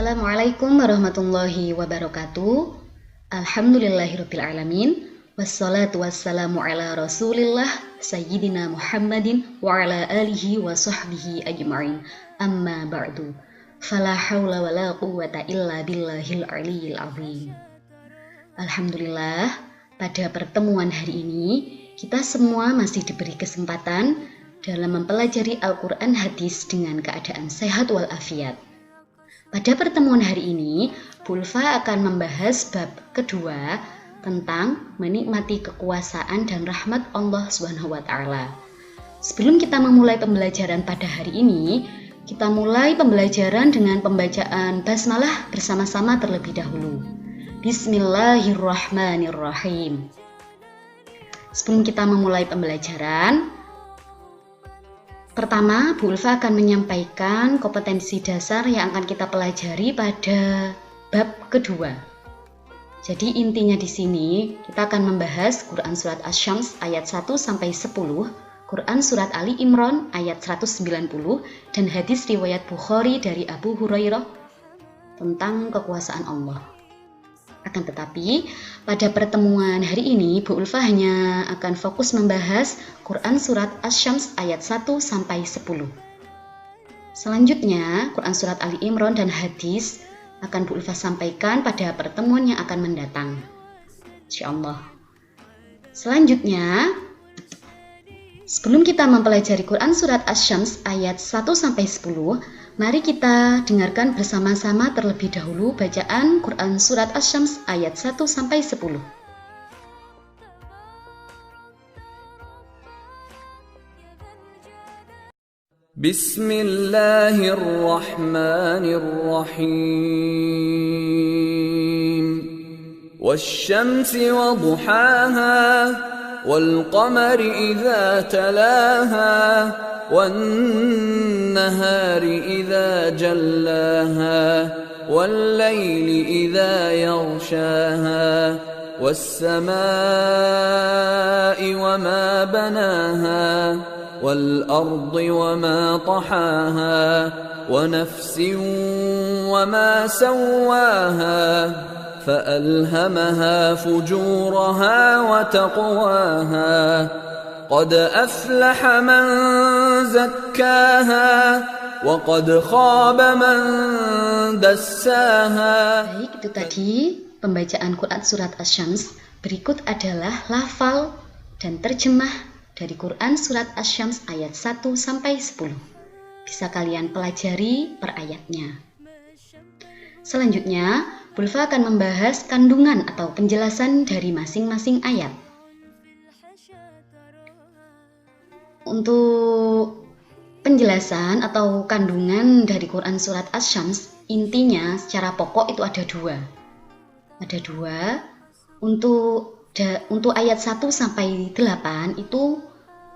Assalamualaikum warahmatullahi wabarakatuh. Alhamdulillahirabbil alamin. Wassalatu wassalamu ala Rasulillah Sayyidina Muhammadin wa ala alihi wa sahbihi ajma'in. Amma ba'du. Fala haula wala quwwata illa billahil aliyyil azim. Alhamdulillah, pada pertemuan hari ini kita semua masih diberi kesempatan dalam mempelajari Al-Quran hadis dengan keadaan sehat walafiat. Pada pertemuan hari ini, Bu Ulfa akan membahas bab kedua tentang menikmati kekuasaan dan rahmat Allah SWT. Sebelum kita memulai pembelajaran pada hari ini, kita mulai pembelajaran dengan pembacaan basmalah bersama-sama terlebih dahulu. Bismillahirrahmanirrahim. Sebelum kita memulai pembelajaran, pertama, Bu Ulfa akan menyampaikan kompetensi dasar yang akan kita pelajari pada bab kedua. Jadi intinya di sini kita akan membahas Quran Surat Asy-Syams ayat 1 sampai 10, Quran Surat Ali Imran ayat 190, dan hadis riwayat Bukhari dari Abu Hurairah tentang kekuasaan Allah. Akan tetapi, pada pertemuan hari ini, Bu Ulfa hanya akan fokus membahas Quran Surat Asy-Syams ayat 1 sampai 10. Selanjutnya, Quran Surat Ali Imran dan hadis akan Bu Ulfa sampaikan pada pertemuan yang akan mendatang. Insyaallah. Selanjutnya, sebelum kita mempelajari Quran Surat Asy-Syams ayat 1 sampai 10, mari kita dengarkan bersama-sama terlebih dahulu bacaan Quran Surat Asy-Syams ayat 1 sampai 10. Bismillahirrahmanirrahim. Wasyamsi wa duhaha wal qamari idza talaha والنهار إذا جلاها والليل إذا يغشاها والسماء وما بناها والأرض وما طحاها ونفس وما سواها فألهمها فجورها وتقواها قد أفلح من زكاها وقد خاب من دساها. Baik, itu tadi pembacaan Quran Surat Asy-Syams. Berikut adalah lafal dan terjemah dari Quran Surat Asy-Syams ayat 1 sampai 10. Bisa kalian pelajari per ayatnya. Selanjutnya, Bu Ulfa akan membahas kandungan atau penjelasan dari masing-masing ayat. Untuk penjelasan atau kandungan dari Quran Surat Asy-Syams, intinya secara pokok itu ada dua. Ada dua. Untuk ayat 1 sampai 8 itu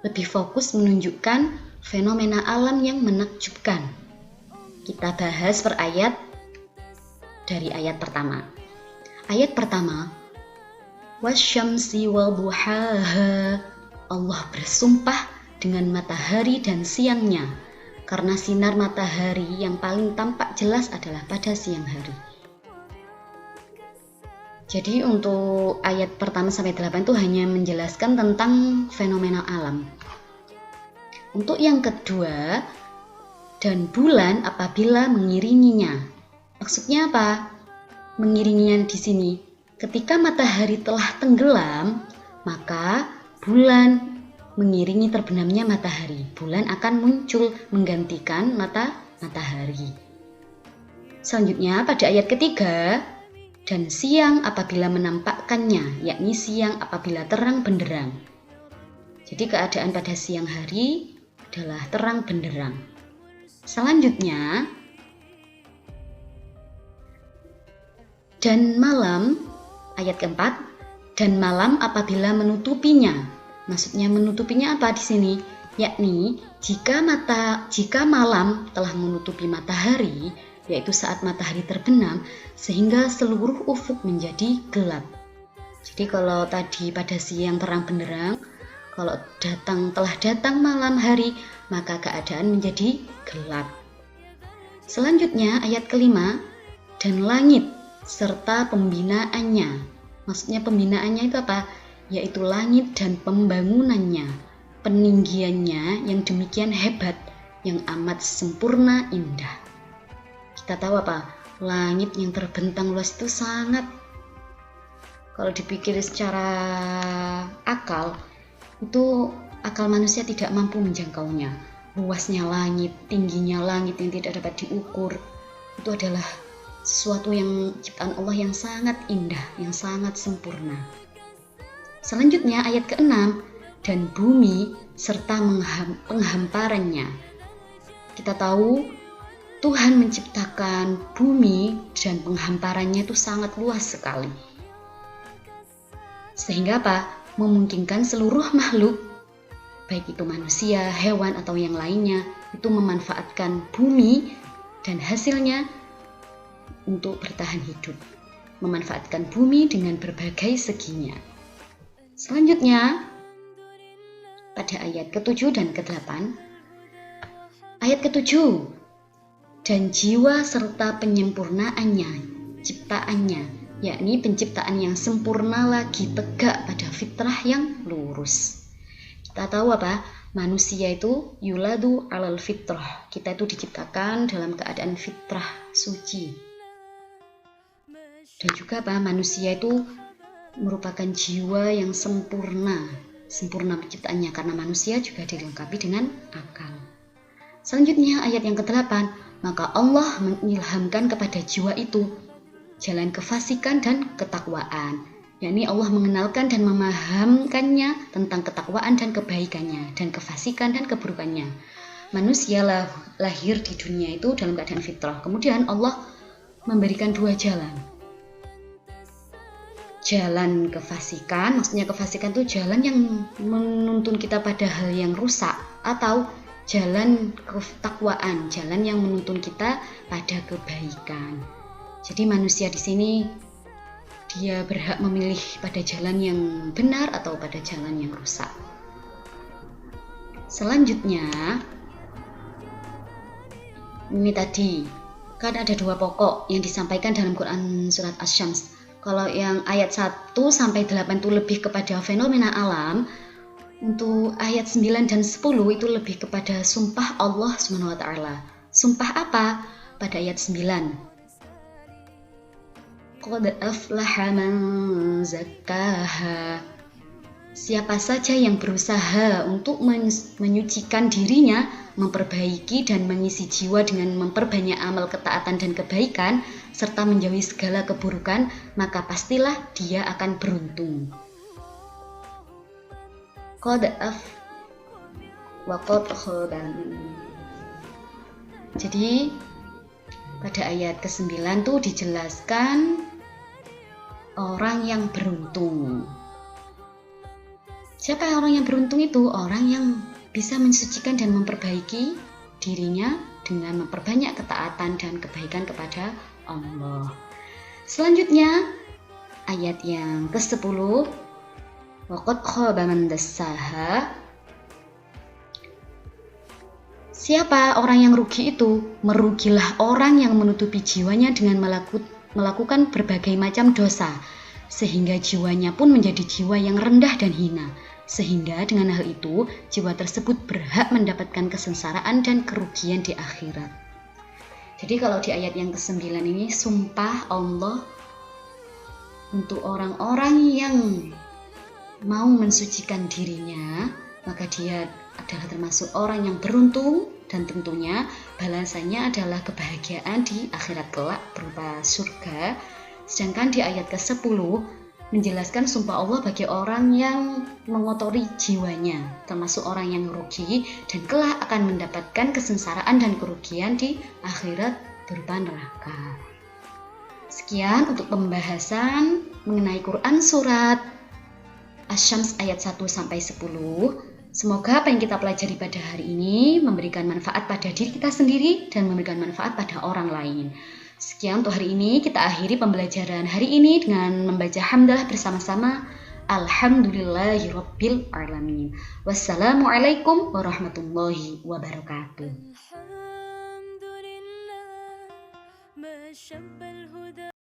lebih fokus menunjukkan fenomena alam yang menakjubkan. Kita bahas per ayat dari ayat pertama. Ayat pertama, wasyamsi wa duhaha. Allah bersumpah dengan matahari dan siangnya, karena sinar matahari yang paling tampak jelas adalah pada siang hari. Jadi untuk ayat pertama sampai 8 itu hanya menjelaskan tentang fenomena alam. Untuk yang kedua, dan bulan apabila mengiringinya. Maksudnya apa? Mengiringinya di sini. Ketika matahari telah tenggelam, maka bulan mengiringi terbenamnya matahari. Bulan akan muncul menggantikan matahari. Selanjutnya pada ayat ketiga, dan siang apabila menampakkannya, yakni siang apabila terang benderang. Jadi keadaan pada siang hari adalah terang benderang. Selanjutnya, dan malam, ayat keempat, dan malam apabila menutupinya. Maksudnya menutupinya apa di sini? Yakni jika malam telah menutupi matahari, yaitu saat matahari terbenam, sehingga seluruh ufuk menjadi gelap. Jadi kalau tadi pada siang terang benderang, kalau telah datang malam hari, maka keadaan menjadi gelap. Selanjutnya ayat kelima, dan langit serta pembinaannya. Maksudnya pembinaannya itu apa? Yaitu langit dan pembangunannya, peninggiannya yang demikian hebat, yang amat sempurna indah. Kita tahu apa? Langit yang terbentang luas itu sangat, kalau dipikir secara akal, itu akal manusia tidak mampu menjangkaunya. Luasnya langit, tingginya langit yang tidak dapat diukur, itu adalah sesuatu yang ciptaan Allah yang sangat indah, yang sangat sempurna. Selanjutnya ayat ke-6, dan bumi serta penghamparannya. Kita tahu Tuhan menciptakan bumi dan penghamparannya itu sangat luas sekali. Sehingga apa? Memungkinkan seluruh makhluk, baik itu manusia, hewan, atau yang lainnya, itu memanfaatkan bumi dan hasilnya untuk bertahan hidup. Memanfaatkan bumi dengan berbagai seginya. Selanjutnya, pada ayat ke-7 dan ke-8, ayat ke-7, dan jiwa serta penyempurnaannya, ciptaannya, yakni penciptaan yang sempurna lagi tegak pada fitrah yang lurus. Kita tahu apa? Manusia itu yuladu alal fitrah. Kita itu diciptakan dalam keadaan fitrah suci. Dan juga apa? Manusia itu merupakan jiwa yang sempurna penciptaannya, karena manusia juga dilengkapi dengan akal. Selanjutnya ayat yang ke-8, maka Allah mengilhamkan kepada jiwa itu jalan kefasikan dan ketakwaan, yakni Allah mengenalkan dan memahamkannya tentang ketakwaan dan kebaikannya, dan kefasikan dan keburukannya. Manusia lahir di dunia itu dalam keadaan fitrah. Kemudian Allah memberikan dua jalan. Jalan kefasikan, maksudnya kefasikan itu jalan yang menuntun kita pada hal yang rusak, atau jalan ketakwaan, jalan yang menuntun kita pada kebaikan. Jadi manusia di sini dia berhak memilih pada jalan yang benar atau pada jalan yang rusak. Selanjutnya, ini tadi kan ada dua pokok yang disampaikan dalam Quran surat Asy-Syams. Kalau yang ayat 1 sampai 8 itu lebih kepada fenomena alam, untuk ayat 9 dan 10 itu lebih kepada sumpah Allah SWT. Sumpah apa? Pada ayat 9. Qad aflaha man zakkaha. Siapa saja yang berusaha untuk menyucikan dirinya, memperbaiki dan mengisi jiwa dengan memperbanyak amal ketaatan dan kebaikan, serta menjauhi segala keburukan, maka pastilah dia akan beruntung. Qad af wa qad khaba. Jadi pada ayat ke-9 tuh dijelaskan orang yang beruntung. Siapa orang yang beruntung itu? Orang yang bisa mensucikan dan memperbaiki dirinya dengan memperbanyak ketaatan dan kebaikan kepada Allah. Selanjutnya ayat yang ke-10, waqad khaba man dassaha. Siapa orang yang rugi itu? Merugilah orang yang menutupi jiwanya dengan melakukan berbagai macam dosa, sehingga jiwanya pun menjadi jiwa yang rendah dan hina. Sehingga dengan hal itu, jiwa tersebut berhak mendapatkan kesengsaraan dan kerugian di akhirat. Jadi kalau di ayat yang ke-9 ini, sumpah Allah untuk orang-orang yang mau mensucikan dirinya, maka dia adalah termasuk orang yang beruntung, dan tentunya balasannya adalah kebahagiaan di akhirat kelak berupa surga. Sedangkan di ayat ke-10 menjelaskan sumpah Allah bagi orang yang mengotori jiwanya, termasuk orang yang rugi dan kelak akan mendapatkan kesengsaraan dan kerugian di akhirat berupa neraka. Sekian untuk pembahasan mengenai Quran surat Asy-Syams ayat 1 sampai 10. Semoga apa yang kita pelajari pada hari ini memberikan manfaat pada diri kita sendiri dan memberikan manfaat pada orang lain. Sekian untuk hari ini, kita akhiri pembelajaran hari ini dengan membaca hamdalah bersama-sama. Alhamdulillahirabbil alamin. Wassalamualaikum warahmatullahi wabarakatuh. شب الهدى